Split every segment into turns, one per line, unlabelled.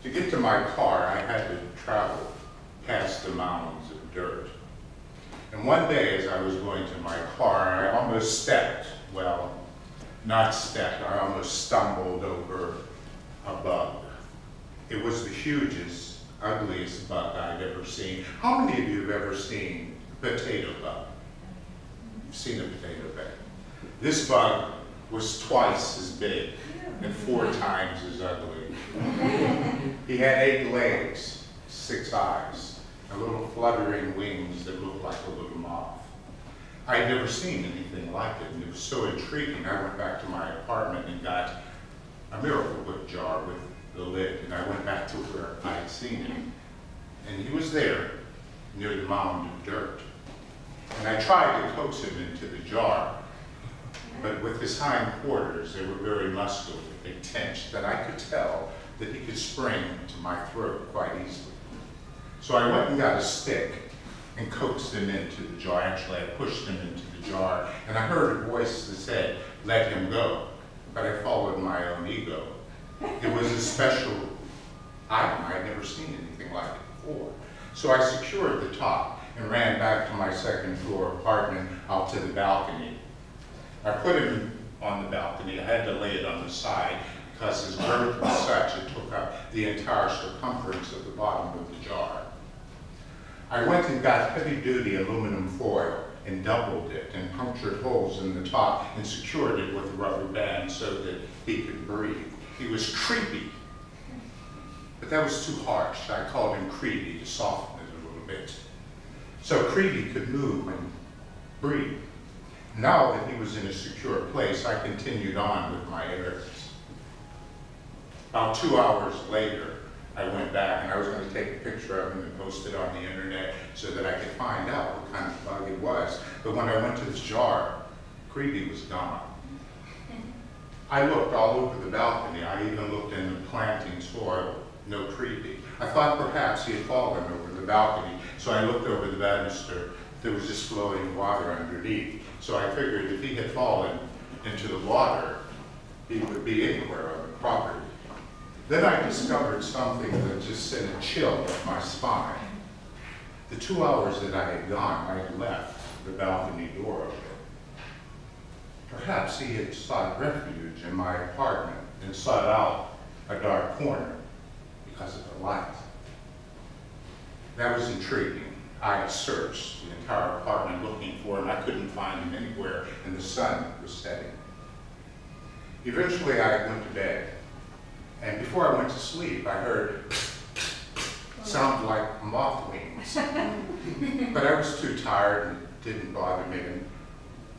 To get to my car, I had to travel past the mounds of dirt. And one day, as I was going to my car, I almost stepped, well, not stepped, I almost stumbled over a bug. It was the hugest, ugliest bug I'd ever seen. How many of you have ever seen a potato bug? You've seen a potato bug. This bug was twice as big and 4 times as ugly. He had 8 legs, 6 eyes, and little fluttering wings that looked like a little moth. I had never seen anything like it, and it was so intriguing. I went back to my apartment and got a Miracle Whip jar with the lid, and I went back to where I had seen him. And he was there, near the mound of dirt. And I tried to coax him into the jar, but with his hind quarters, they were very muscular, they tensed, and I could tell that he could spring to my throat quite easily. So I went and got a stick and coaxed him into the jar. Actually, I pushed him into the jar, and I heard a voice that said, "Let him go." But I followed my own ego. It was a special item. I had never seen anything like it before. So I secured the top and ran back to my 2nd floor apartment out to the balcony. I put him on the balcony. I had to lay it on the side because his girth was such it took up the entire circumference of the bottom of the jar. I went and got heavy-duty aluminum foil and doubled it and punctured holes in the top and secured it with a rubber band so that he could breathe. He was creepy, but that was too harsh. I called him Creepy to soften it a little bit. So Creepy could move and breathe. Now that he was in a secure place, I continued on with my errands. About 2 hours later, I went back, and I was going to take a picture of him and post it on the internet so that I could find out what kind of bug it was. But when I went to this jar, Creepy was gone. I looked all over the balcony. I even looked in the planting soil. No Creepy. I thought perhaps he had fallen over the balcony, so I looked over the banister. There was just flowing water underneath. So I figured if he had fallen into the water, he would be anywhere on the property. Then I discovered something that just sent a chill up my spine. The 2 hours that I had gone, I had left the balcony door open. Perhaps he had sought refuge in my apartment and sought out a dark corner because of the light. That was intriguing. I searched the entire apartment looking for him. I couldn't find him anywhere, and the sun was setting. Eventually, I went to bed. And before I went to sleep, I heard sound like moth wings. But I was too tired and it didn't bother me. And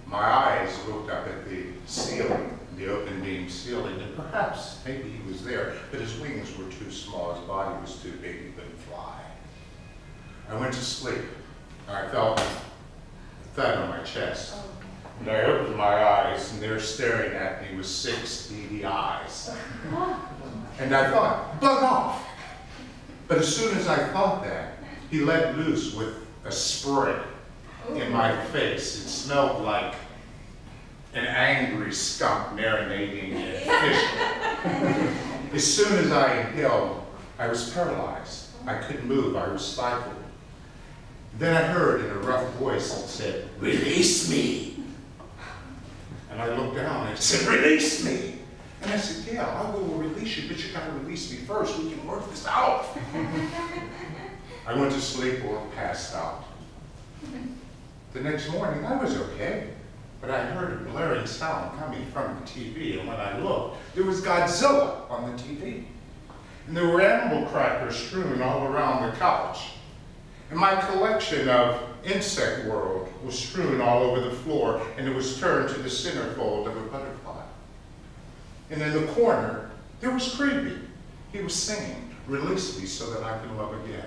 my eyes looked up at the ceiling, the open beam ceiling, and perhaps maybe he was there, but his wings were too small, his body was too big, he couldn't fly. I went to sleep. I felt a thud on my chest. And I opened my eyes, and there staring at me was 6 beady eyes. And I thought, bug off! But as soon as I thought that, he let loose with a spray in my face. It smelled like an angry skunk marinating in fish. As soon as I inhaled, I was paralyzed. I couldn't move, I was stifled. Then I heard in a rough voice that said, "Release me!" And I looked down and it said, "Release me!" And I said, "Yeah, I will release you, but you gotta release me first. We can work this out." I went to sleep or passed out. The next morning, I was okay, but I heard a blaring sound coming from the TV, and when I looked, there was Godzilla on the TV. And there were animal crackers strewn all around the couch. And my collection of Insect World was strewn all over the floor, and it was turned to the centerfold of a butterfly. And in the corner, there was Creepy. He was singing, "Release me so that I can love again."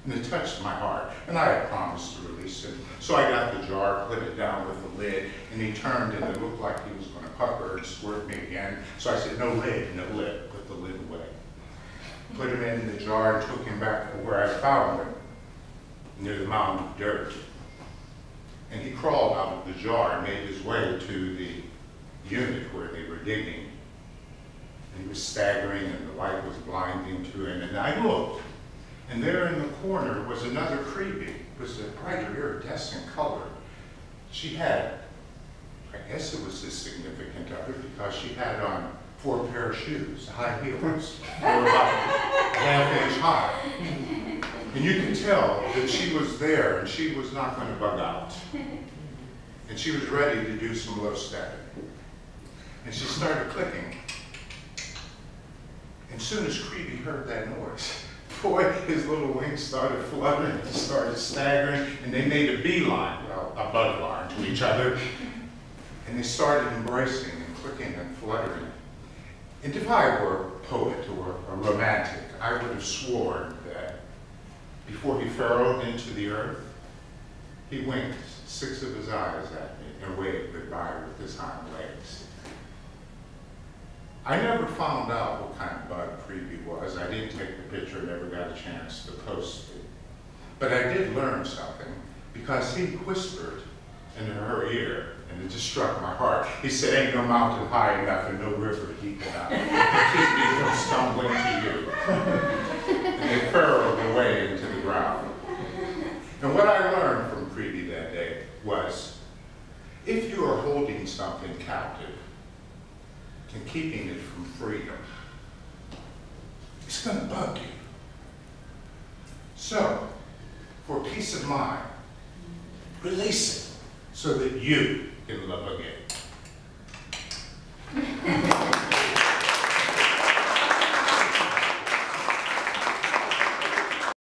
And it touched my heart, and I had promised to release him. So I got the jar, put it down with the lid, and he turned, and it looked like he was going to pucker and squirt me again. So I said, "No lid, no lid." Put the lid away. Put him in the jar and took him back to where I found him, near the mound of dirt. And he crawled out of the jar and made his way to the unit where they were digging. And he was staggering and the light was blinding to him. And I looked, and there in the corner was another Creepy. It was a brighter iridescent color. She had, I guess it was his significant other, because she had on 4 pair of shoes, high heels. They were about ½ inch high. And you could tell that she was there and she was not going to bug out. And she was ready to do some low stepping. And she started clicking. And as soon as Creepy heard that noise, boy, his little wings started fluttering, he started staggering, and they made a beeline, well, a bug line to each other. And they started embracing and clicking and fluttering. And if I were a poet or a romantic, I would have sworn that before he furrowed into the earth, he winked 6 of his eyes at me and waved goodbye with his hind legs. I never found out what kind of bug Creepy was. I didn't take the picture, never got a chance to post it. But I did learn something because he whispered into her ear, and it just struck my heart. He said, "Ain't no mountain high enough and no river deep enough to keep me from stumbling to you." And they furrowed their way into the ground. And what I learned from Creepy that day was, if you are holding something captive and keeping it from freedom, it's going to bug you. So, for peace of mind, release it so that you can love again.